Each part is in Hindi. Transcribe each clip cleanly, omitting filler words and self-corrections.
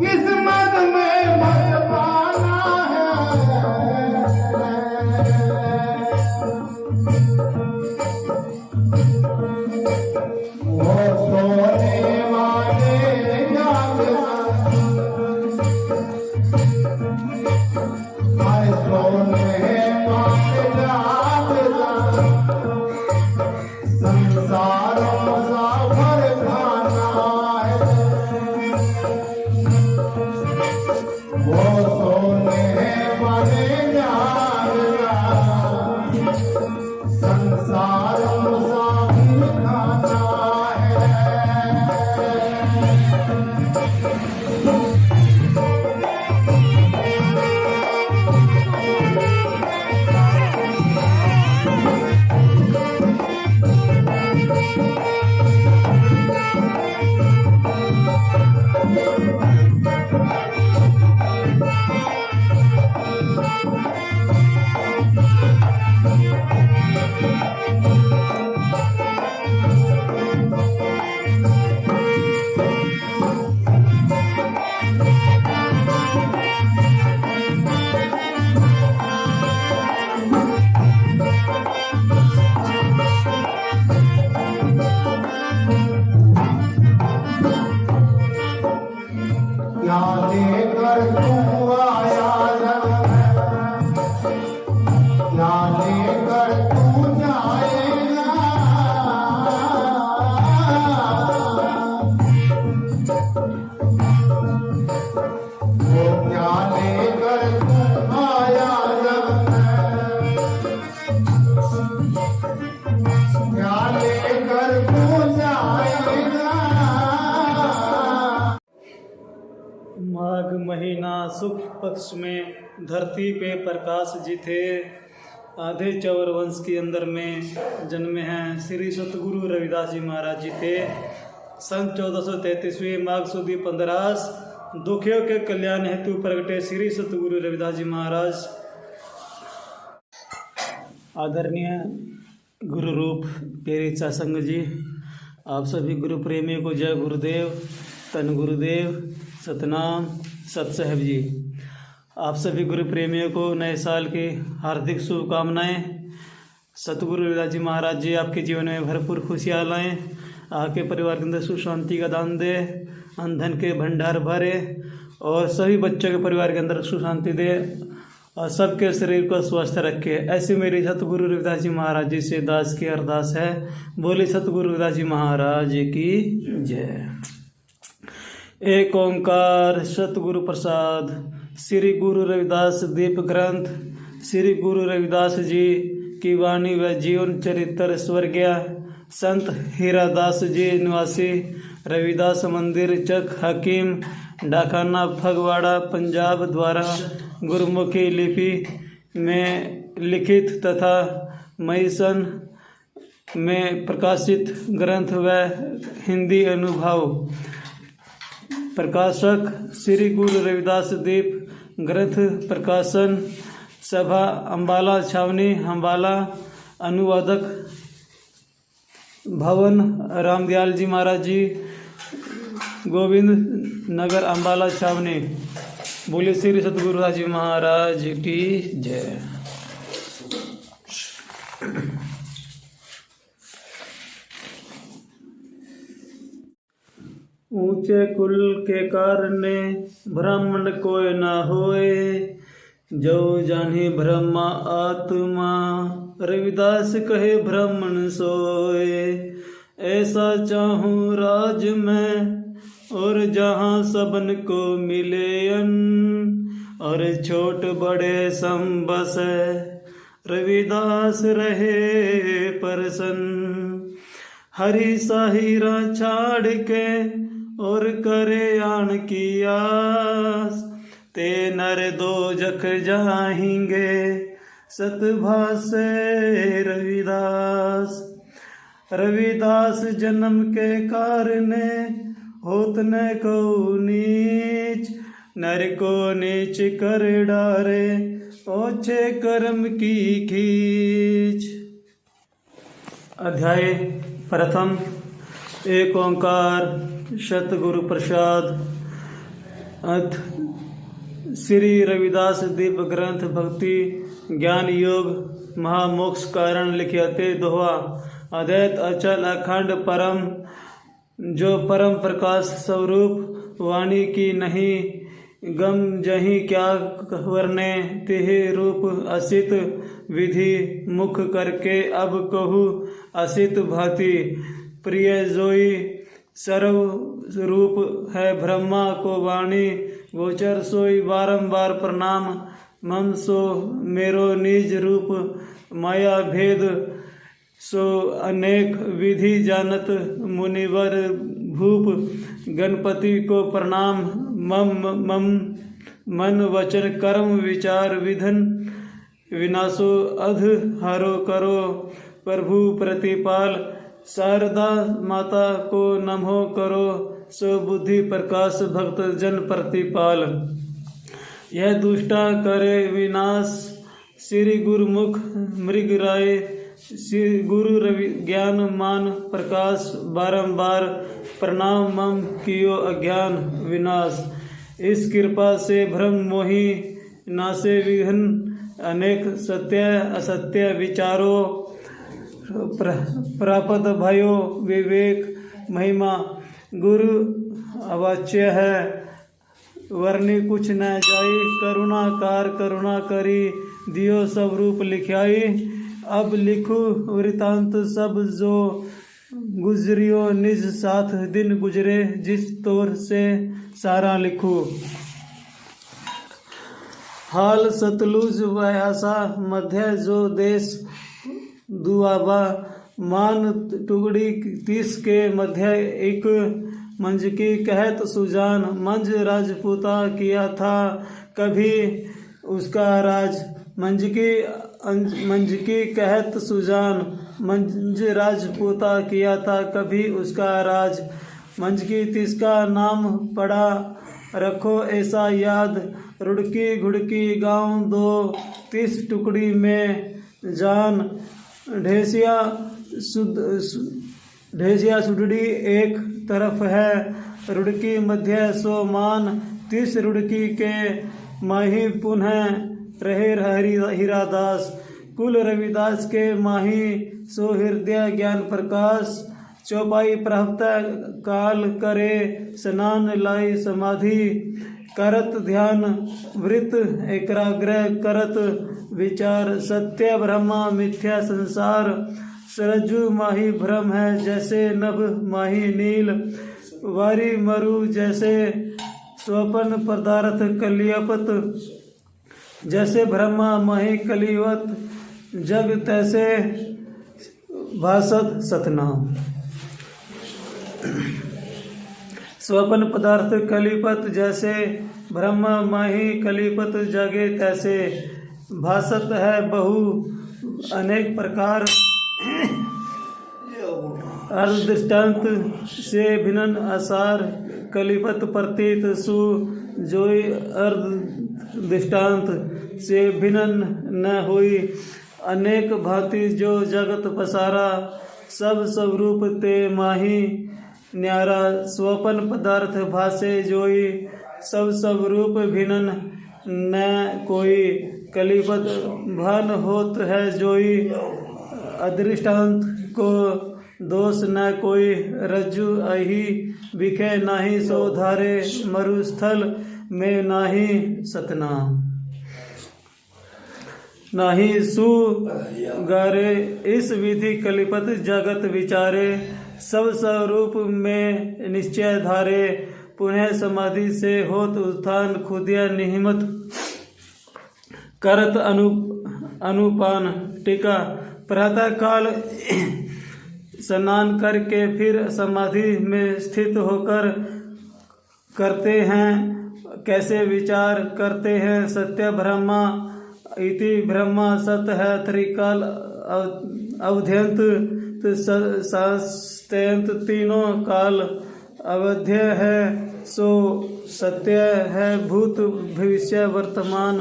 किस्मत में मत पाना है वो सोने वाले जागना हर सोने वाले जागना संसारों सा भर खाना है वो सोने वाले जागना संसारों सा भर खाना है। क्या लेकर तू आया जग में, क्या लेकर तू जाएगा, वो क्या लेकर तू आया जग में, क्या लेकर तू जाएगा। माघ महीना शुक्ल पक्ष में धरती पे प्रकाश जी थे। आधे चौर वंश के अंदर में जन्मे हैं श्री सतगुरु रविदास जी महाराज जी थे। सन 1433 माघ सुद 15 दुखियों के कल्याण हेतु प्रगटे श्री सतगुरु रविदास जी महाराज। आदरणीय गुरु रूप प्यारे सत्संग जी, आप सभी गुरु प्रेमियों को जय गुरुदेव, तन गुरुदेव, सतनाम, सतसाहिब जी। आप सभी गुरु प्रेमियों को नए साल की हार्दिक शुभकामनाएं। सतगुरु रविदास जी महाराज जी आपके जीवन में भरपूर खुशियाँ लाएं, आपके परिवार के अंदर सुख शांति का दान दे, अंधन के भंडार भरे और सभी बच्चों के परिवार के अंदर सुख शांति दे और सबके शरीर को स्वस्थ रखे। ऐसी मेरी सतगुरु रविदास जी महाराज जी से दास की अरदास है। बोले सतगुरु रविदास जी महाराज की जय। एक ओंकार सतगुरु प्रसाद। श्री गुरु रविदास दीप ग्रंथ श्री गुरु रविदास जी की वाणी व जीवन चरित्र स्वर्गीय संत हीरादास जी निवासी रविदास मंदिर चक हकीम डाकाना फगवाड़ा पंजाब द्वारा गुरुमुखी लिपि में लिखित तथा मई सन में प्रकाशित ग्रंथ व हिंदी अनुभव। प्रकाशक श्री गुरु रविदास दीप ग्रंथ प्रकाशन सभा अम्बाला छावनी अम्बाला। अनुवादक भवन रामदयाल जी महाराज जी गोविंद नगर अम्बाला छावनी। बोले श्री सतगुरु रविदास जी महाराज की जय। ऊंचे कुल के कारणे ब्राह्मण कोय न होए, जो जाने ब्रह्मा आत्मा रविदास कहे ब्राह्मण सोए। ऐसा चाहूँ राज में और जहाँ सबन को मिले अन्न, और छोट बड़े सम बसे रविदास रहे प्रसन्न। हरि साहिरा छाड़ के और करे आन की आस, ते नर दो जख जाएंगे सतभासे रविदास। रविदास जन्म के कारणे होत न को नीच, नर को नीच कर डारे ओछे कर्म की खींच। अध्याय प्रथम। एक ओंकार सतगुरु प्रसाद अथ श्री रविदास दीप ग्रंथ भक्ति ज्ञान योग महामोक्ष कारण लिखियते दोहा। अद्वैत अचल अखंड परम जो परम प्रकाश स्वरूप वाणी की नहीं गम जहीं क्या वर्णे तिहि रूप असित विधि मुख करके अब कहूँ असित भांति प्रिय जोई सर्व रूप है ब्रह्मा को वाणी गोचर सोई बारंबार प्रणाम मम सो मेरो निज रूप माया भेद सो अनेक विधि जानत मुनिवर भूप गणपति को प्रणाम मम मन वचन कर्म विचार विधन विनाशो अध हारो करो प्रभु प्रतिपाल शारदा माता को नमो करो सो बुद्धि प्रकाश भक्त जन प्रतिपाल। यह दुष्टा करे विनाश श्री गुरुमुख मृग राय श्री गुरु रवि ज्ञान मान प्रकाश बारंबार प्रणाम मम कियो अज्ञान विनाश। इस कृपा से भ्रम मोही नासे विघ्न अनेक सत्य असत्य विचारो प्राप्त भयो विवेक महिमा गुरु अवाच्य है वर्णि कुछ न जाई करुणाकार करुणा करी दियो सब रूप लिखाई। अब लिखू वृतांत सब जो गुजरियो निज साथ दिन गुजरे जिस तौर से सारा लिखू। हाल सतलुज व्यासा मध्य जो देश दुआबा मान टुकड़ी 30 के मध्य एक मंज की कहत सुजान मंज राजपूता किया था कभी उसका राज मंज की कहत सुजान मंज राजपूता किया था कभी उसका राज मंज की 30 का नाम पड़ा रखो ऐसा याद रुड़की घुड़की गांव 2 30 टुकड़ी में जान ढेसिया सुडड़ी एक तरफ है रुड़की मध्य सो मान 30 रुड़की के माही पुनः रहे हीरादास कुल रविदास के माही सो हृदय ज्ञान प्रकाश चौपाई प्राप्त काल करे स्नान लाई समाधि करत ध्यान वृत एकाग्र करत विचार सत्य ब्रह्मा मिथ्या संसार सरजु माही भ्रम है जैसे नभ माही नील वारी मरु जैसे स्वपन पदार्थ कलियपत जैसे ब्रह्मा माही कलिवत जग तैसे भासत सतनाम। स्वपन पदार्थ कलिपत जैसे ब्रह्मा माही कलिपत जगे तैसे भासत है बहु अनेक प्रकार अर्ध दृष्टांत से भिन्न आसार कलिपत प्रतीत सु जोई अर्ध दृष्टांत से भिन्न न हुई अनेक भांति जो जगत पसारा सब स्वरूप ते माही न्यारा स्वपन पदार्थ भासे जोई सब स्वरूप भिन्न न कोई कलिपत भान होत है जोई अदृष्टांत को दोष न कोई रज्जु अहि बिखे नाही सो धारे मरुस्थल में नाही सतनाम नाही सु गारे इस विधि कलिपत जगत विचारे सब स्वरूप में निश्चय धारे पुनः समाधि से होत उत्थान खुदिया निहिमत करत अनुपान टीका प्रातः काल स्नान करके फिर समाधि में स्थित होकर करते हैं कैसे विचार करते हैं सत्य ब्रह्मा इति ब्रह्मा सत है त्रिकाल अवध्यंत शास्त्रयंत तीनों काल अवध्य है सो सत्य है भूत भविष्य वर्तमान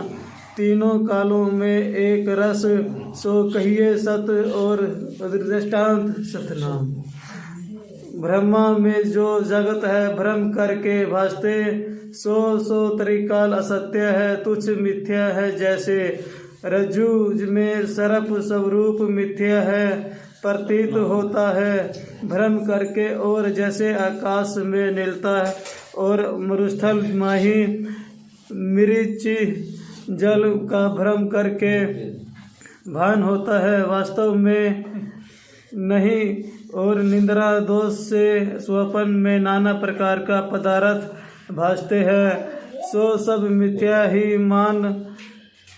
तीनों कालों में एक रस सो कहिए सत और दृष्टांत सतनाम। ब्रह्मा में जो जगत है भ्रम करके भासते, सो त्रिकाल असत्य है, तुच्छ मिथ्या है। जैसे रज्जु में सर्प स्वरूप मिथ्या है प्रतीत होता है भ्रम करके, और जैसे आकाश में नीलता है और मरुस्थल माही मरीचि जल का भ्रम करके भान होता है, वास्तव में नहीं। और निद्रा दोष से स्वप्न में नाना प्रकार का पदार्थ भासते हैं, सो सब मिथ्या ही मान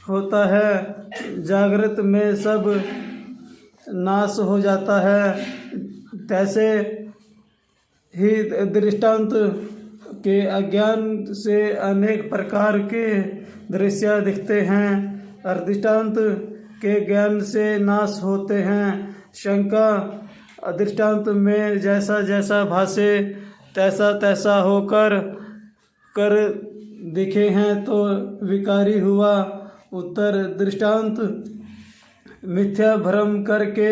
होता है। जागृत में सब नाश हो जाता है, तैसे ही दृष्टांत के अज्ञान से अनेक प्रकार के दृश्य दिखते हैं, और दृष्टांत के ज्ञान से नाश होते हैं। शंका दृष्टांत में जैसा जैसा भासे तैसा तैसा होकर कर दिखे हैं तो विकारी हुआ। उत्तर दृष्टांत मिथ्या भ्रम करके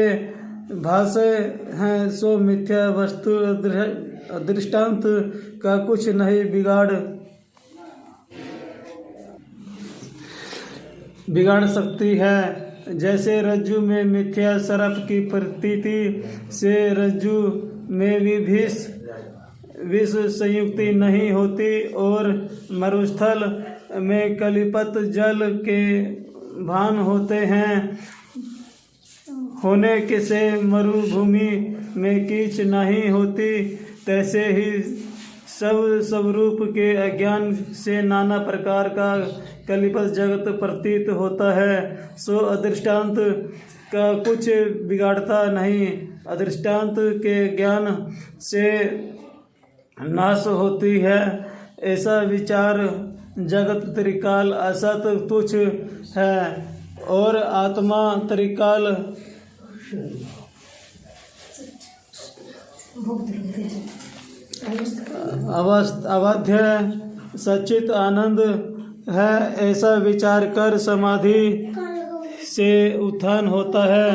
भासे हैं, सो मिथ्या वस्तु दृष्टांत का कुछ नहीं बिगाड़ सकती है। जैसे रज्जु में मिथ्या सर्प की प्रतीति से रज्जु में भी विष संयुक्ति नहीं होती, और मरुस्थल में कलिपत जल के भान होते हैं होने के से मरुभूमि में कीच नहीं होती, तैसे ही सब रूप के अज्ञान से नाना प्रकार का कलिपत जगत प्रतीत होता है, सो अदृष्टांत का कुछ बिगाड़ता नहीं। अदृष्टांत के ज्ञान से नाश होती है, ऐसा विचार जगत त्रिकाल असत तुच्छ है, और आत्मा त्रिकाल अबाध्य सच्चित आनंद है। ऐसा विचार कर समाधि से उत्थान होता है।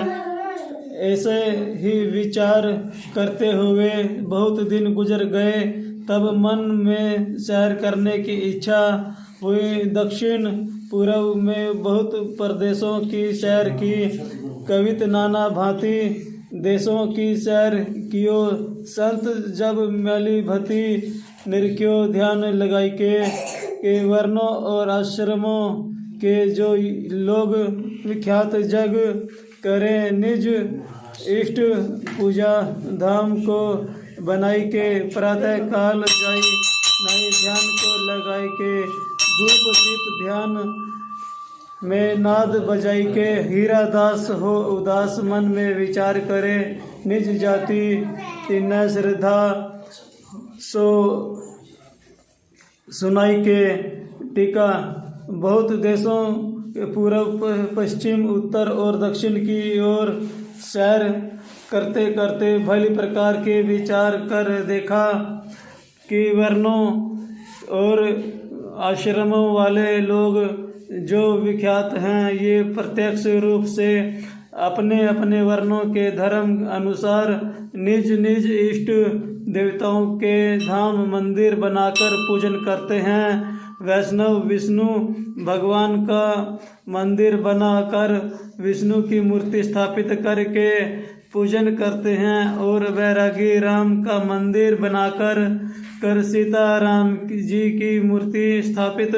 ऐसे ही विचार करते हुए बहुत दिन गुजर गए, तब मन में सैर करने की इच्छा हुई। दक्षिण पूर्व में बहुत प्रदेशों की सैर की, कवित नाना भांति देशों की सैर कियो। संत जब मैली भती निरख्यो ध्यान लगाई के वर्णों और आश्रमों के जो लोग विख्यात जग करें, निज इष्ट पूजा धाम को बनाई के प्रातः काल जाई नहीं, ध्यान को लगाई के धूप दीप ध्यान में नाद बजाई के। हीरा दास हो उदास मन में विचार करे, निज जाति तीन श्रद्धा सो सुनाई के। टीका बहुत देशों के पूर्व पश्चिम उत्तर और दक्षिण की ओर सैर करते करते भली प्रकार के विचार कर देखा कि वर्णों और आश्रमों वाले लोग जो विख्यात हैं, ये प्रत्यक्ष रूप से अपने अपने वर्णों के धर्म अनुसार निज निज इष्ट देवताओं के धाम मंदिर बनाकर पूजन करते हैं। वैष्णव विष्णु भगवान का मंदिर बनाकर विष्णु की मूर्ति स्थापित करके पूजन करते हैं, और वैरागी राम का मंदिर बनाकर सीता राम जी की मूर्ति स्थापित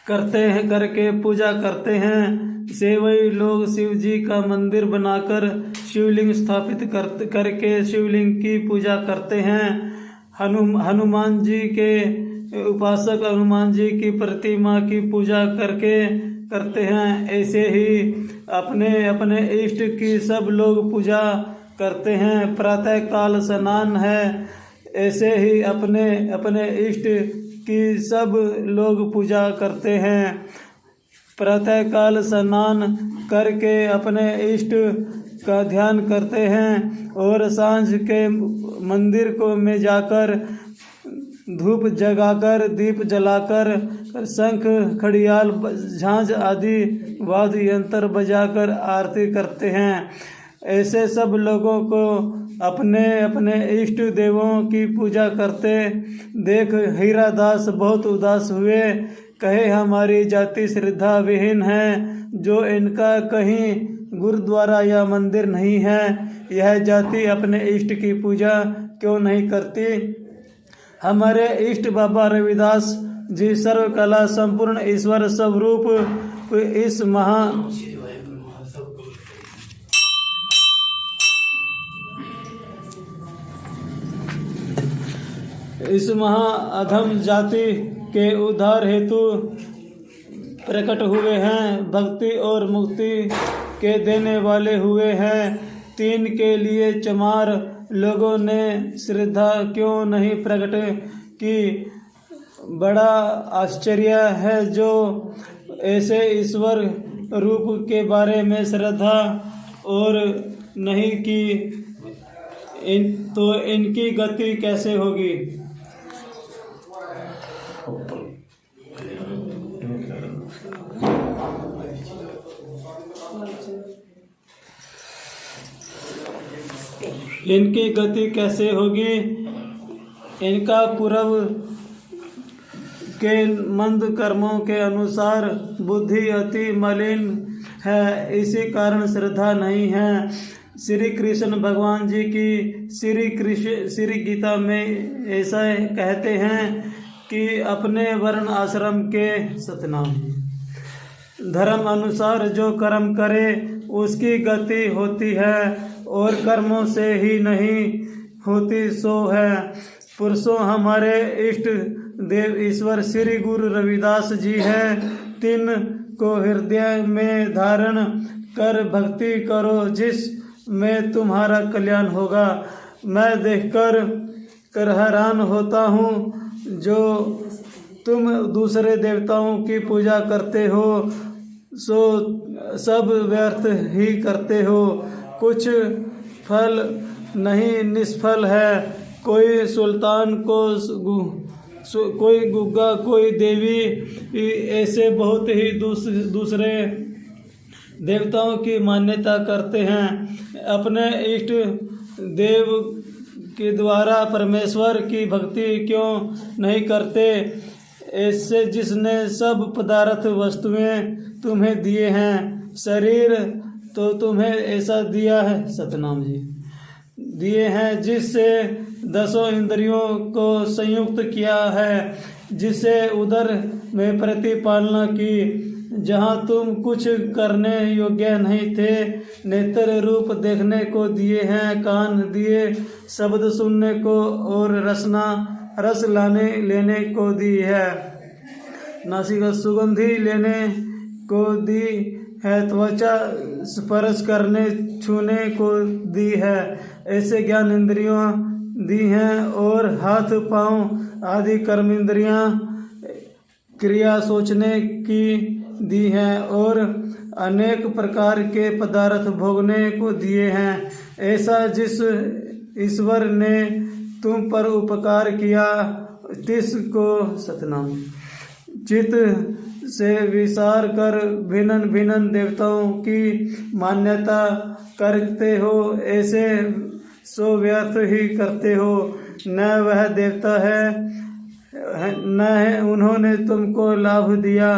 करके पूजा करते हैं। सेवई लोग शिव जी का मंदिर बनाकर शिवलिंग स्थापित करके शिवलिंग की पूजा करते हैं। हनुमान जी के उपासक हनुमान जी की प्रतिमा की पूजा करते हैं। ऐसे ही अपने अपने इष्ट की सब लोग पूजा करते हैं। प्रातः काल स्नान है, ऐसे ही अपने अपने इष्ट की सब लोग पूजा करते हैं। प्रातः काल स्नान करके अपने इष्ट का ध्यान करते हैं, और सांझ के मंदिर को में जाकर धूप जगाकर दीप जलाकर शंख खड़ियाल झांझ आदि वाद्य यंत्र बजाकर आरती करते हैं। ऐसे सब लोगों को अपने अपने इष्ट देवों की पूजा करते देख हीरादास बहुत उदास हुए। कहे, हमारी जाति श्रद्धा विहीन है, जो इनका कहीं गुरुद्वारा या मंदिर नहीं है। यह जाति अपने इष्ट की पूजा क्यों नहीं करती? हमारे इष्ट बाबा रविदास जी सर्व कला संपूर्ण ईश्वर स्वरूप इस महाअधम जाति के उद्धार हेतु प्रकट हुए हैं, भक्ति और मुक्ति के देने वाले हुए हैं। तीन के लिए चमार लोगों ने श्रद्धा क्यों नहीं प्रकट की? बड़ा आश्चर्य है, जो ऐसे ईश्वर रूप के बारे में श्रद्धा और नहीं की तो इनकी गति कैसे होगी? इनकी गति कैसे होगी? इनका पूर्व के मंद कर्मों के अनुसार बुद्धि अति मलिन है, इसी कारण श्रद्धा नहीं है। श्री कृष्ण भगवान जी की श्री गीता में ऐसा कहते हैं कि अपने वर्ण आश्रम के सतनाम धर्म अनुसार जो कर्म करे उसकी गति होती है, और कर्मों से ही नहीं होती सो है। पुरुषों, हमारे इष्ट देव ईश्वर श्री गुरु रविदास जी हैं। तीन को हृदय में धारण कर भक्ति करो, जिस में तुम्हारा कल्याण होगा। मैं देखकर हैरान होता हूँ, जो तुम दूसरे देवताओं की पूजा करते हो सो सब व्यर्थ ही करते हो, कुछ फल नहीं, निष्फल है। कोई सुल्तान को कोई गुग्गा, कोई देवी, ऐसे बहुत ही दूसरे देवताओं की मान्यता करते हैं। अपने इष्ट देव के द्वारा परमेश्वर की भक्ति क्यों नहीं करते? ऐसे जिसने सब पदार्थ वस्तुएं तुम्हें दिए हैं, शरीर तो तुम्हें ऐसा दिया है, सतनाम जी दिए हैं, जिससे 10 इंद्रियों को संयुक्त किया है, जिसे उदर में प्रतिपालना की, जहाँ तुम कुछ करने योग्य नहीं थे। नेत्र रूप देखने को दिए हैं, कान दिए शब्द सुनने को, और रस लेने को दी है, नासिका सुगंधी लेने को दी है, त्वचा स्पर्श करने छूने को दी है, ऐसे ज्ञान इंद्रियों दी हैं, और हाथ पांव आदि कर्म इंद्रियां क्रिया सोचने की दी हैं, और अनेक प्रकार के पदार्थ भोगने को दिए हैं। ऐसा जिस ईश्वर ने तुम पर उपकार किया, तिसको सतनाम चित से विचार कर भिन्न भिन्न देवताओं की मान्यता करते हो, ऐसे सो व्यर्थ ही करते हो। न वह देवता है, न उन्होंने तुमको लाभ दिया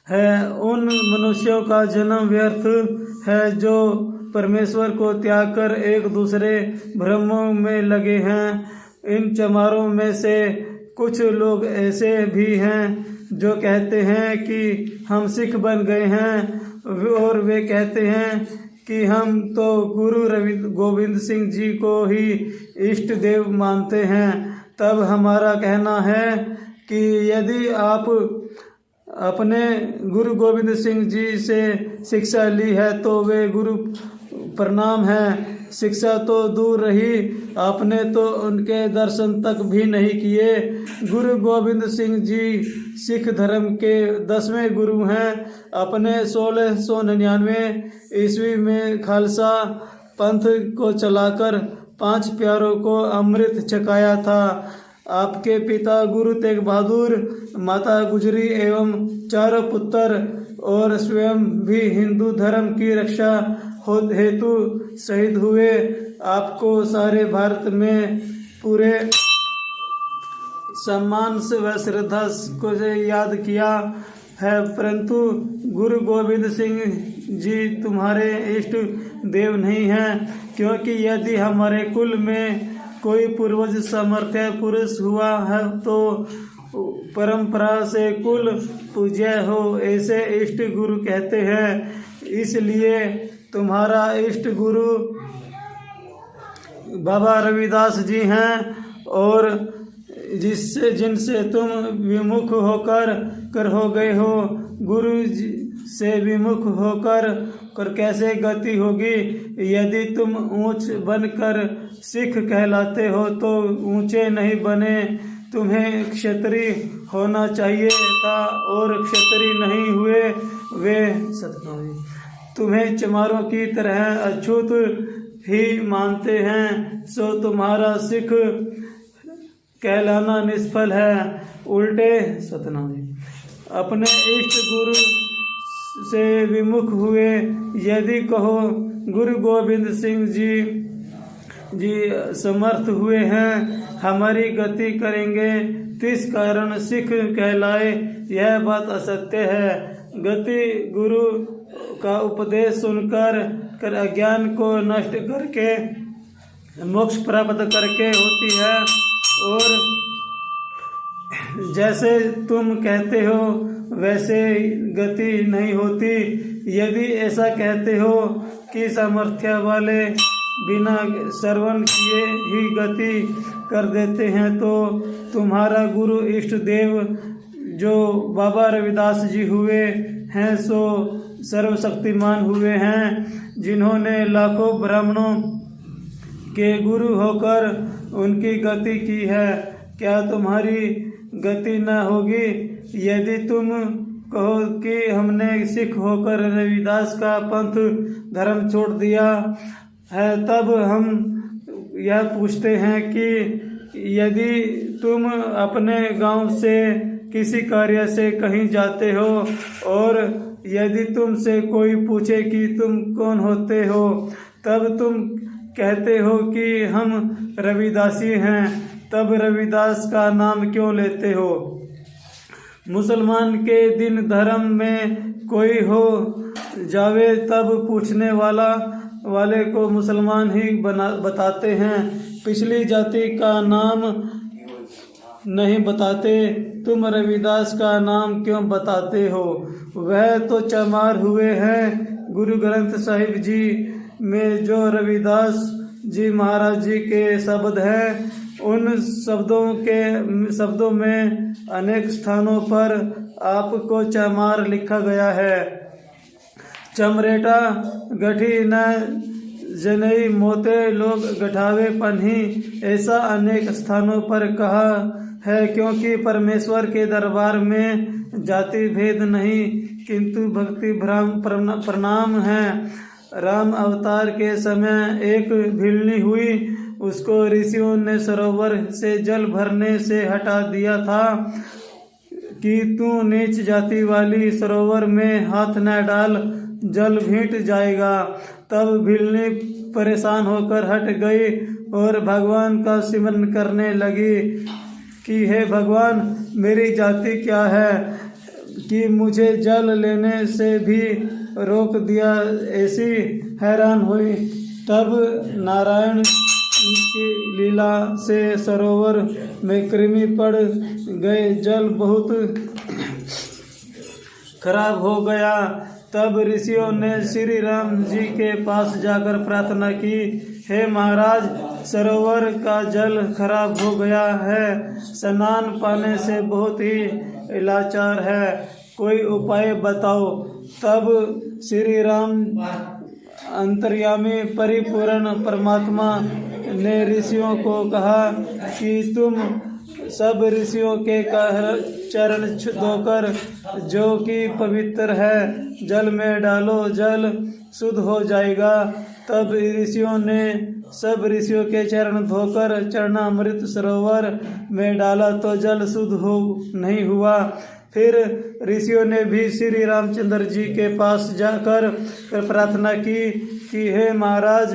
है। उन मनुष्यों का जन्म व्यर्थ है, जो परमेश्वर को त्याग कर एक दूसरे भ्रमों में लगे हैं। इन चमारों में से कुछ लोग ऐसे भी हैं जो कहते हैं कि हम सिख बन गए हैं, और वे कहते हैं कि हम तो गुरु गोविंद सिंह जी को ही इष्ट देव मानते हैं। तब हमारा कहना है कि यदि आप अपने गुरु गोविंद सिंह जी से शिक्षा ली है तो वे गुरु प्रणाम है। शिक्षा तो दूर रही, आपने तो उनके दर्शन तक भी नहीं किए। गुरु गोविंद सिंह जी सिख धर्म के 10वें गुरु हैं। अपने 1699 ईस्वी में खालसा पंथ को चलाकर 5 प्यारों को अमृत छकाया था। आपके पिता गुरु तेग बहादुर, माता गुजरी एवं 4 पुत्र और स्वयं भी हिंदू धर्म की रक्षा हेतु शहीद हुए। आपको सारे भारत में पूरे सम्मान से व श्रद्धा को याद किया है, परंतु गुरु गोविंद सिंह जी तुम्हारे इष्ट देव नहीं हैं, क्योंकि यदि हमारे कुल में कोई पूर्वज सामर्थ्य पुरुष हुआ है तो परंपरा से कुल पूज्य हो, ऐसे इष्ट गुरु कहते हैं। इसलिए तुम्हारा इष्ट गुरु बाबा रविदास जी हैं, और जिनसे तुम विमुख होकर हो गए हो। गुरु जी से विमुख होकर कैसे गति होगी? यदि तुम ऊंच बनकर सिख कहलाते हो तो ऊंचे नहीं बने, तुम्हें क्षत्रिय होना चाहिए था, और क्षत्रिय नहीं हुए वे सतनाम तुम्हें चमारों की तरह अछूत ही मानते हैं, सो तुम्हारा सिख कहलाना निष्फल है। उल्टे सतनाम अपने इष्ट गुरु से विमुख हुए। यदि कहो गुरु गोविंद सिंह जी समर्थ हुए हैं, हमारी गति करेंगे, किस कारण सिख कहलाए, यह बात असत्य है। गति गुरु का उपदेश सुनकर अज्ञान को नष्ट करके मोक्ष प्राप्त करके होती है, और जैसे तुम कहते हो वैसे गति नहीं होती। यदि ऐसा कहते हो कि सामर्थ्य वाले बिना श्रवण किए ही गति कर देते हैं, तो तुम्हारा गुरु इष्ट देव जो बाबा रविदास जी हुए हैं सो सर्वशक्तिमान हुए हैं, जिन्होंने लाखों ब्राह्मणों के गुरु होकर उनकी गति की है। क्या तुम्हारी गति न होगी? यदि तुम कहो कि हमने सिख होकर रविदास का पंथ धर्म छोड़ दिया है, तब हम यह पूछते हैं कि यदि तुम अपने गांव से किसी कार्य से कहीं जाते हो और यदि तुमसे कोई पूछे कि तुम कौन होते हो, तब तुम कहते हो कि हम रविदासी हैं, तब रविदास का नाम क्यों लेते हो? मुसलमान के दिन धर्म में कोई हो जावे तब पूछने वाले को मुसलमान ही बताते हैं, पिछली जाति का नाम नहीं बताते। तुम रविदास का नाम क्यों बताते हो? वह तो चमार हुए हैं। गुरु ग्रंथ साहिब जी में जो रविदास जी महाराज जी के शब्द हैं, उन शब्दों में अनेक स्थानों पर आपको चमार लिखा गया है। चमरेटा गठी न जनई मोते लोग गठावे पन्ही, ऐसा अनेक स्थानों पर कहा है, क्योंकि परमेश्वर के दरबार में जाति भेद नहीं किंतु भक्ति प्रणाम है। राम अवतार के समय एक भिलनी हुई, उसको ऋषियों ने सरोवर से जल भरने से हटा दिया था कि तू नीच जाति वाली सरोवर में हाथ न डाल, जल भींट जाएगा। तब भिलनी परेशान होकर हट गई और भगवान का सिमरन करने लगी कि हे भगवान, मेरी जाति क्या है कि मुझे जल लेने से भी रोक दिया। ऐसी हैरान हुई, तब नारायण की लीला से सरोवर में कृमि पड़ गए, जल बहुत खराब हो गया। तब ऋषियों ने श्री राम जी के पास जाकर प्रार्थना की, हे महाराज, सरोवर का जल खराब हो गया है, स्नान पाने से बहुत ही लाचार है, कोई उपाय बताओ। तब श्री राम अंतर्यामी परिपूर्ण परमात्मा ने ऋषियों को कहा कि तुम सब ऋषियों के चरण धोकर जो कि पवित्र है जल में डालो, जल शुद्ध हो जाएगा। तब ऋषियों ने सब ऋषियों के चरण धोकर चरणामृत सरोवर में डाला तो जल शुद्ध नहीं हुआ। फिर ऋषियों ने भी श्री रामचंद्र जी के पास जाकर प्रार्थना की कि हे महाराज,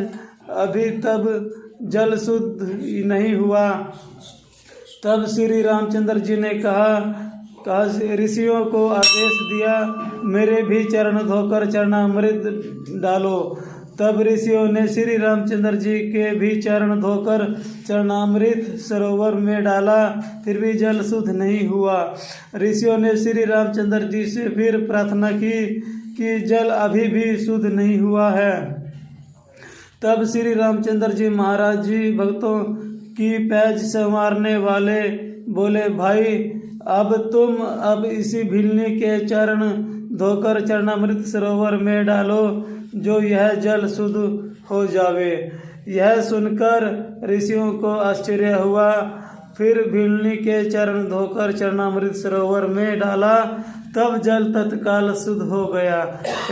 अभी तब जल शुद्ध नहीं हुआ। तब श्री रामचंद्र जी ने कहा ऋषियों को आदेश दिया, मेरे भी चरण धोकर चरणामृत डालो। तब ऋषियों ने श्री रामचंद्र जी के भी चरण धोकर चरणामृत सरोवर में डाला, फिर भी जल शुद्ध नहीं हुआ। ऋषियों ने श्री रामचंद्र जी से फिर प्रार्थना की कि जल अभी भी शुद्ध नहीं हुआ है। तब श्री रामचंद्र जी महाराज जी भक्तों की पैज संवारने वाले बोले, भाई अब तुम इसी भिलनी के चरण धोकर चरणामृत सरोवर में डालो, जो यह जल शुद्ध हो जावे। यह सुनकर ऋषियों को आश्चर्य हुआ। फिर भिलनी के चरण धोकर चरणामृत सरोवर में डाला, तब जल तत्काल शुद्ध हो गया।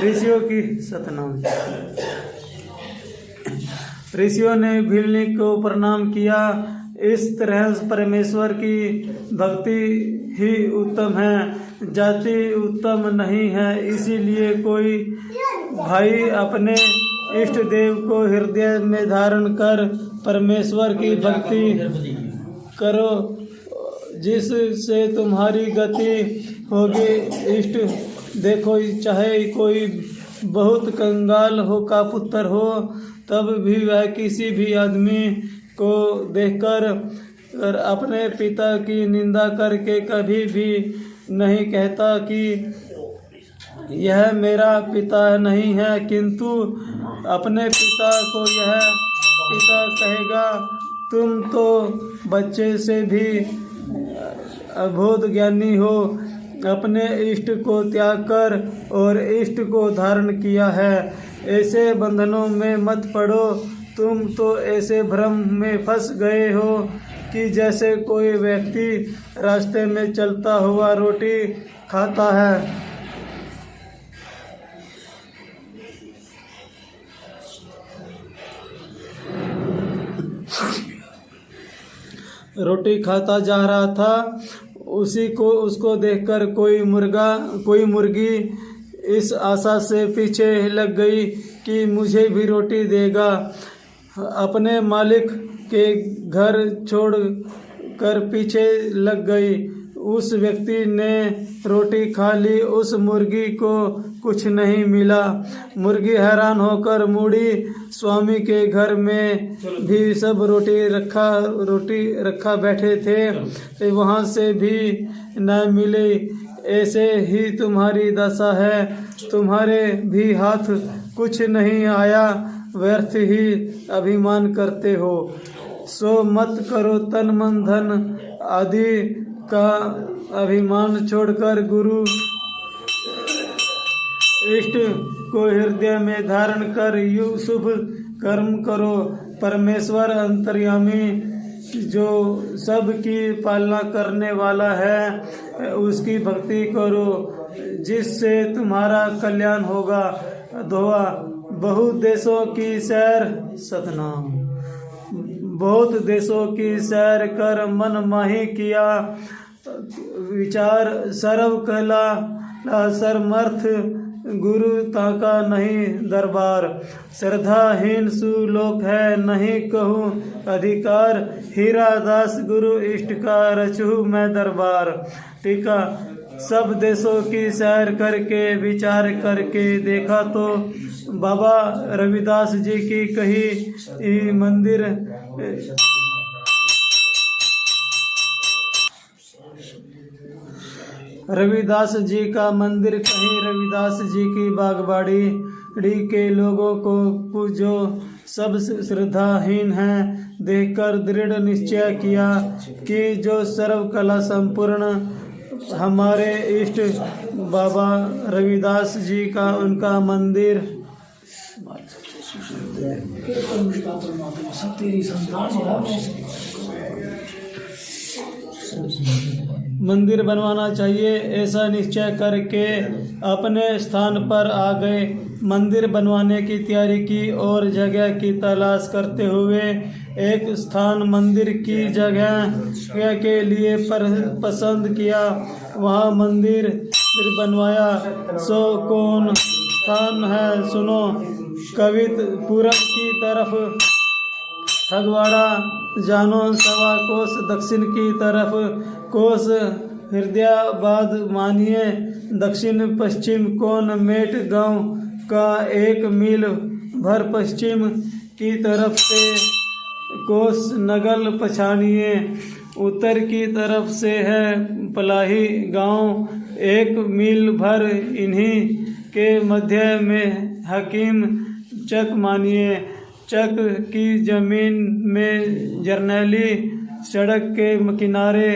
ऋषियों की सतनाम। ऋषियों ने भिलनी को प्रणाम किया। इस तरह परमेश्वर की भक्ति ही उत्तम है, जाति उत्तम नहीं है। इसीलिए कोई भाई अपने इष्ट देव को हृदय में धारण कर परमेश्वर की भक्ति करो, जिससे तुम्हारी गति होगी। इष्ट देखो, चाहे कोई बहुत कंगाल हो का पुत्र हो, तब भी वह किसी भी आदमी को देखकर अपने पिता की निंदा करके कभी भी नहीं कहता कि यह मेरा पिता नहीं है, किंतु अपने पिता को यह पिता कहेगा। तुम तो बच्चे से भी अबोध ज्ञानी हो, अपने इष्ट को त्याग कर और इष्ट को धारण किया है। ऐसे बंधनों में मत पड़ो। तुम तो ऐसे भ्रम में फंस गए हो कि जैसे कोई व्यक्ति रास्ते में चलता हुआ रोटी खाता है, रोटी खाता जा रहा था। उसको देखकर कोई मुर्गी इस आशा से पीछे लग गई कि मुझे भी रोटी देगा। अपने मालिक के घर छोड़ कर पीछे लग गई। उस व्यक्ति ने रोटी खा ली, उस मुर्गी को कुछ नहीं मिला। मुर्गी हैरान होकर मुड़ी। स्वामी के घर में भी सब रोटी रखा बैठे थे, वहाँ से भी न मिले। ऐसे ही तुम्हारी दशा है, तुम्हारे भी हाथ कुछ नहीं आया, व्यर्थ ही अभिमान करते हो। सो मत करो तन मन धन आदि का अभिमान छोड़कर गुरु इष्ट को हृदय में धारण कर यु शुभ कर्म करो। परमेश्वर अंतर्यामी जो सबकी पालना करने वाला है, उसकी भक्ति करो, जिससे तुम्हारा कल्याण होगा। दोहा, बहुत देशों की सैर सतनाम। बहुत देशों की सैर कर मन माही किया, विचार सर्व कला सरमर्थ गुरु ताका नहीं दरबार। श्रद्धाहीन सुलोक है नहीं कहूँ अधिकार, हीरा दास गुरु इष्ट का रचू मैं दरबार। टीका, सब देशों की सैर करके विचार करके देखा तो बाबा रविदास जी की कही मंदिर रविदास जी का मंदिर, कहीं रविदास जी की बागबाड़ी के लोगों को जो सब श्रद्धाहीन हैं देखकर दृढ़ निश्चय किया कि जो सर्व कला संपूर्ण हमारे इष्ट बाबा रविदास जी का उनका मंदिर मंदिर बनवाना चाहिए। ऐसा निश्चय करके अपने स्थान पर आ गए। मंदिर बनवाने की तैयारी की और जगह की तलाश करते हुए एक स्थान मंदिर की जगह के लिए पसंद किया। वहाँ मंदिर बनवाया। सो कौन स्थान है सुनो, कवित पूरब की तरफ ठगवाड़ा जानो, सवा कोस दक्षिण की तरफ कोस हृदयाबाद मानिए, दक्षिण पश्चिम कोन मेट गांव का 1 मील भर पश्चिम की तरफ से कोस नगल पछानिए, उत्तर की तरफ से है पलाही गांव 1 मील भर, इन्हीं के मध्य में हकीम चक मानिए, चक की जमीन में जर्नैली सड़क के किनारे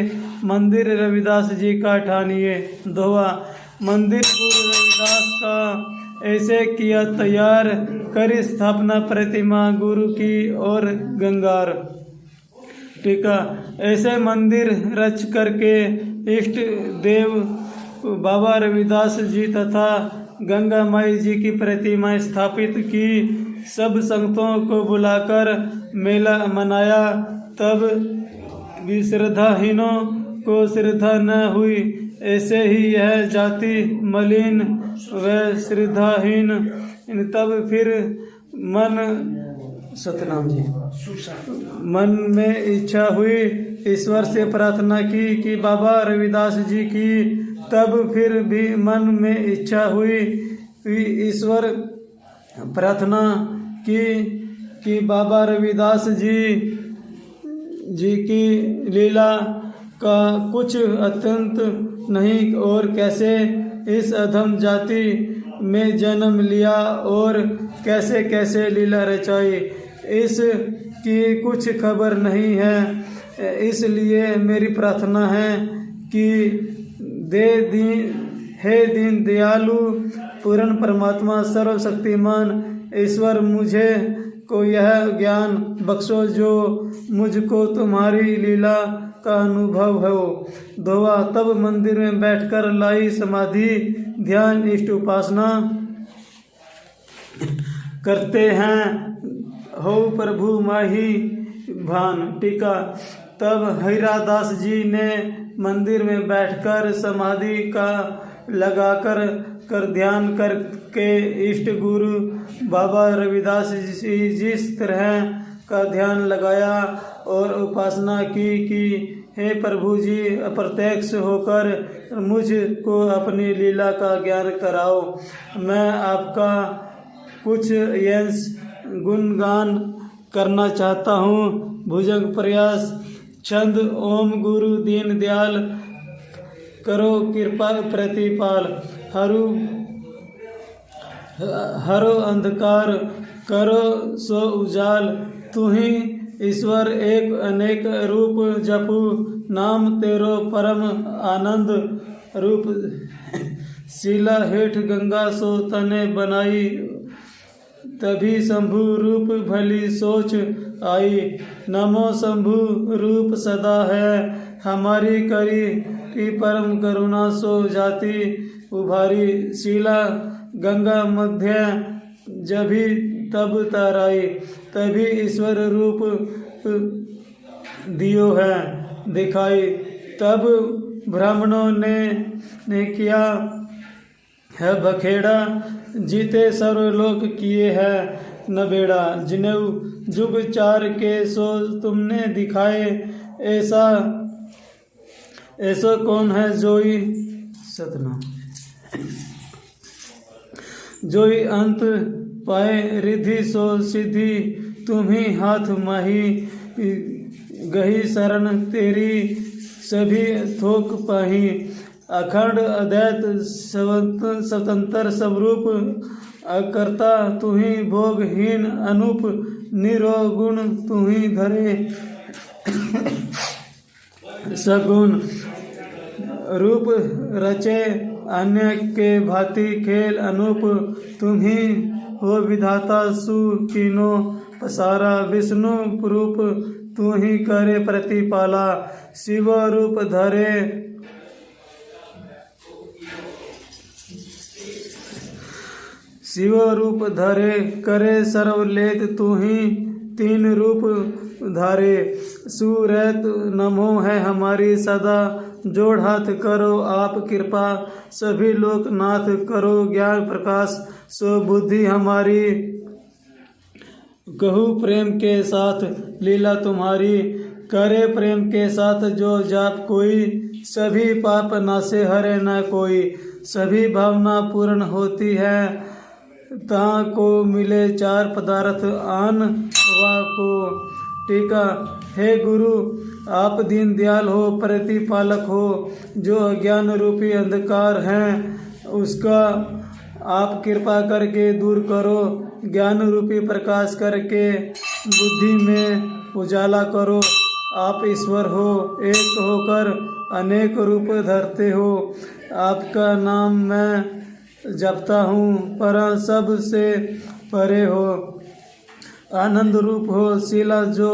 मंदिर रविदास जी का ठानिए। दोहा, मंदिर गुरु रविदास का ऐसे किया तैयार, करी स्थापना प्रतिमा गुरु की और गंगार। टीका, ऐसे मंदिर रच करके इष्ट देव बाबा रविदास जी तथा गंगा माई जी की प्रतिमाएं स्थापित की, सब संगतों को बुलाकर मेला मनाया, तब भी श्रद्धाहीनों को श्रद्धा न हुई। ऐसे ही यह जाति मलिन व श्रद्धाहीन, तब फिर सतनाम जी मन में इच्छा हुई, ईश्वर से प्रार्थना की कि बाबा रविदास जी की, तब फिर भी मन में इच्छा हुई, ईश्वर प्रार्थना की कि बाबा रविदास जी की लीला का कुछ अत्यंत नहीं और कैसे इस अधम जाति में जन्म लिया और कैसे कैसे लीला रचाई, इसकी कुछ खबर नहीं है। इसलिए मेरी प्रार्थना है कि हे दीन दयालु पूर्ण परमात्मा सर्वशक्तिमान ईश्वर, मुझे को यह ज्ञान बख्शो जो मुझको तुम्हारी लीला का अनुभव हो। दोहा, तब मंदिर में बैठकर लाई समाधि, ध्यान इष्ट उपासना करते हैं, हो प्रभु माही भान। टीका, तब हरिदास जी ने मंदिर में बैठकर समाधि का लगाकर ध्यान करके इष्ट गुरु बाबा रविदास जी जिस तरह का ध्यान लगाया और उपासना की कि हे प्रभु जी, अप्रत्यक्ष होकर मुझको अपनी लीला का ज्ञान कराओ। मैं आपका कुछ यंश गुणगान करना चाहता हूँ। भुजंग प्रयास छंद ओम गुरु दीन दयाल करो कृपा प्रतिपाल, हरो अंधकार करो सो उजाल, तू ही ईश्वर एक अनेक रूप जपू, नाम तेरो परम आनंद रूप, शिला हेठ गंगा सो तने बनाई, तभी शंभु रूप भली सोच आई, नमो शंभु रूप सदा है हमारी करी, की परम करुणा सो जाति उभारी, शिला गंगा मध्य जभी तब तराई, तभी ईश्वर रूप दियो है दिखाई, तब ब्राह्मणों ने किया है बखेड़ा, जीते सर्वलोक किए है नबेड़ा, जिन्हें जुग चार के सो तुमने दिखाए, ऐसा कौन है जोई सतना, जोई अंत पाए रिद्धि सो सिद्धि, तुम्ही हाथ माही गही शरण तेरी, सभी थोक पाही, अखंड अद्वैत स्वतंत्र स्वरूप, अकर्ता तुही भोगहीन अनूप, निरोगुण तुही धरे सगुण, रूप रचे अन्य के भांति खेल अनूप, तुम्ही हो विधाता सुकीनो पसारा, विष्णु रूप तू ही करे प्रतिपाला, शिव रूप धरे करे सर्वलेत, तू ही तीन रूप धारे। सुरत नमो है हमारी सदा, जोड़ हाथ करो आप कृपा, सभी लोक नाथ करो ज्ञान प्रकाश, सो बुद्धि हमारी कहूँ प्रेम के साथ लीला तुम्हारी, करे प्रेम के साथ जो जाप कोई, सभी पाप नासे हरे न कोई, सभी भावना पूर्ण होती है, ता को मिले चार पदार्थ आन वा को। टीका। हे गुरु, आप दीन दयाल हो, प्रतिपालक हो, जो अज्ञान रूपी अंधकार हैं उसका आप कृपा करके दूर करो, ज्ञान रूपी प्रकाश करके बुद्धि में उजाला करो। आप ईश्वर हो, एक होकर अनेक रूप धरते हो, आपका नाम मैं जपता हूँ, पर सब से परे हो, आनंद रूप हो, शिला जो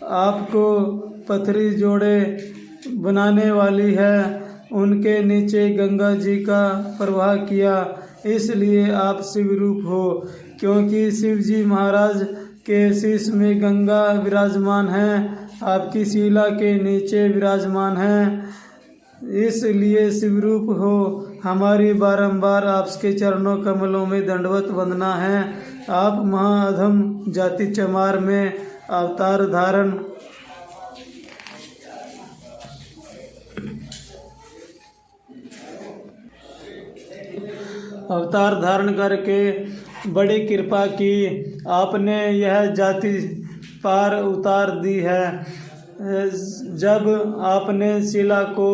आपको पथरी जोड़े बनाने वाली है, उनके नीचे गंगा जी का प्रवाह किया, इसलिए आप शिव रूप हो। क्योंकि शिव जी महाराज के शीश में गंगा विराजमान है, आपकी शिला के नीचे विराजमान है, इसलिए शिव रूप हो। हमारी बारंबार आपके चरणों कमलों में दंडवत वंदना है। आप महाअधम जाति चमार में अवतार धारण करके बड़ी कृपा की, आपने यह जाति पार उतार दी है। जब आपने शिला को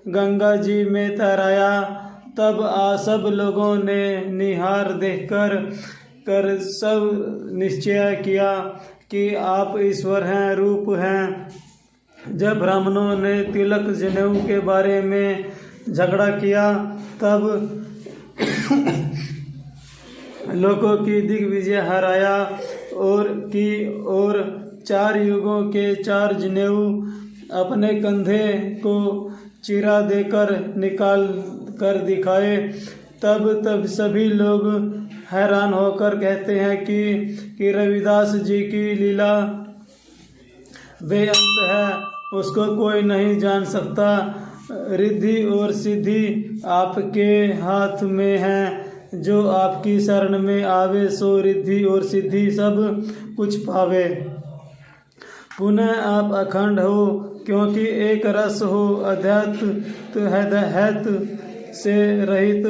गंगा जी में तैराया, तब सब लोगों ने निहार देखकर सब निश्चय किया कि आप ईश्वर हैं, रूप हैं। जब ब्राह्मणों ने तिलक जनेऊ के बारे में झगड़ा किया, तब लोगों की दिग्विजय हराया और 4 युगों के 4 जनेऊ अपने कंधे को चीरा देकर निकाल कर दिखाए। तब सभी लोग हैरान होकर कहते हैं कि रविदास जी की लीला बेअंत है, उसको कोई नहीं जान सकता। रिद्धि और सिद्धि आपके हाथ में है, जो आपकी शरण में आवे सो रिद्धि और सिद्धि सब कुछ पावे। पुनः आप अखंड हो, क्योंकि एक रस हो, अध्यात्म हैत से रहित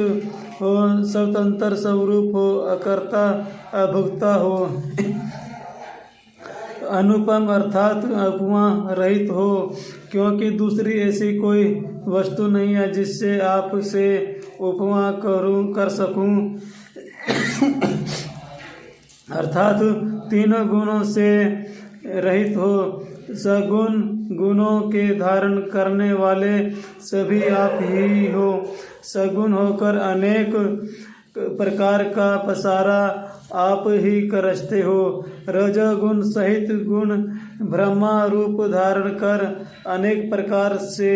हो, स्वतंत्र स्वरूप हो, अकर्ता अभुक्ता हो, अनुपम अर्थात उपमा रहित हो, क्योंकि दूसरी ऐसी कोई वस्तु नहीं है जिससे आपसे उपमा कर सकूं। अर्थात 3 गुणों से रहित हो, सगुण गुणों के धारण करने वाले सभी आप ही हो। सगुण होकर अनेक प्रकार का पसारा आप ही करते हो। रजोगुण सहित गुण ब्रह्मा रूप धारण कर अनेक प्रकार से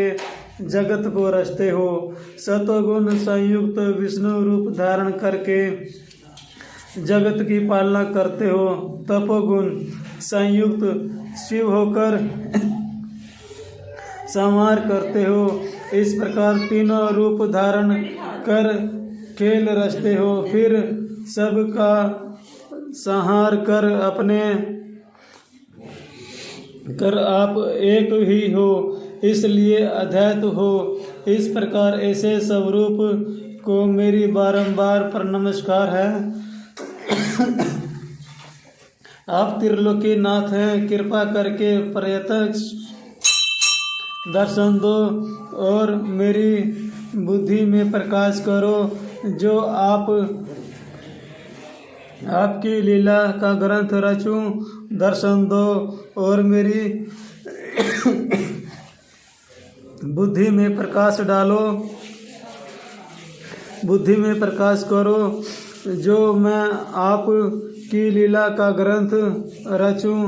जगत को रचते हो। सतोगुण संयुक्त विष्णु रूप धारण करके जगत की पालना करते हो। तपोगुण संयुक्त शिव होकर संहार करते हो। इस प्रकार तीनों रूप धारण कर खेल रचते हो। फिर सबका संहार कर आप एक ही हो, इसलिए अद्वैत हो। इस प्रकार ऐसे स्वरूप को मेरी बारंबार नमस्कार है। आप त्रिलोकी नाथ हैं, कृपा करके प्रत्यक्ष दर्शन दो और मेरी बुद्धि में प्रकाश करो। जो आपकी लीला का ग्रंथ रचूं, दर्शन दो और मेरी बुद्धि में प्रकाश डालो, बुद्धि में प्रकाश करो। जो मैं आपकी लीला का ग्रंथ रचूं,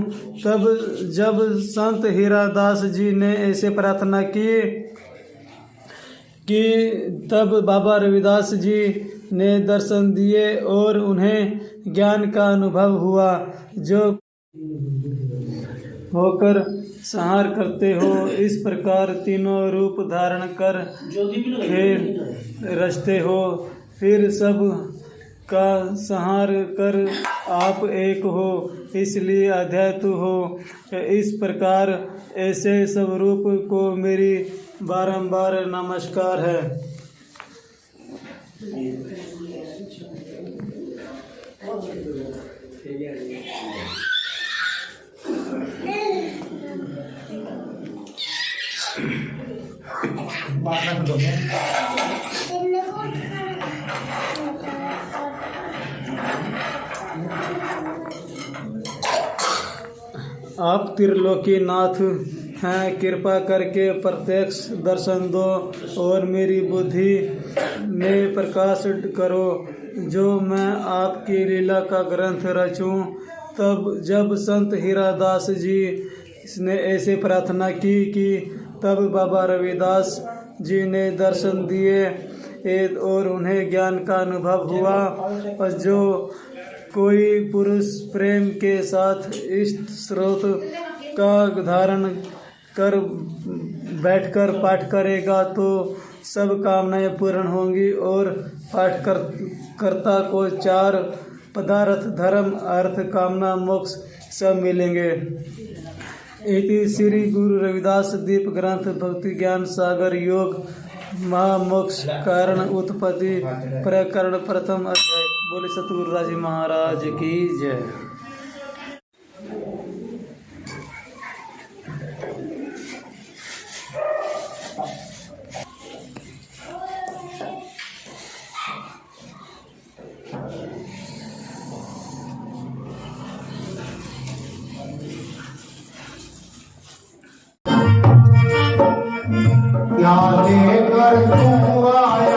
जब संत हीरादास जी ने ऐसे प्रार्थना की कि तब बाबा रविदास जी ने दर्शन दिए और उन्हें ज्ञान का अनुभव हुआ। जो होकर संहार करते हो। इस प्रकार तीनों रूप धारण कर खेल रचते हो। फिर सब का संहार कर आप एक हो, इसलिए अद्वैत हो। इस प्रकार ऐसे सब रूप को मेरी बारंबार नमस्कार है। आप त्रिलोकीनाथ हैं, कृपा करके प्रत्यक्ष दर्शन दो और मेरी बुद्धि में प्रकाश करो। जो मैं आपकी लीला का ग्रंथ रचूं। तब जब संत हीरादास जी ने ऐसे प्रार्थना की कि तब बाबा रविदास जी ने दर्शन दिए और उन्हें ज्ञान का अनुभव हुआ। और जो कोई पुरुष प्रेम के साथ इस स्रोत का धारण कर बैठकर पाठ करेगा तो सब कामनाएं पूर्ण होंगी और पाठकर्ता को चार पदार्थ धर्म अर्थ कामना मोक्ष सब मिलेंगे। इति श्री गुरु रविदास दीप ग्रंथ भक्ति ज्ञान सागर योग महामोक्ष कारण उत्पत्ति प्रकरण प्रथम अध्याय। बोले सतगुरु राजी महाराज की जय। क्या लेकर तू आया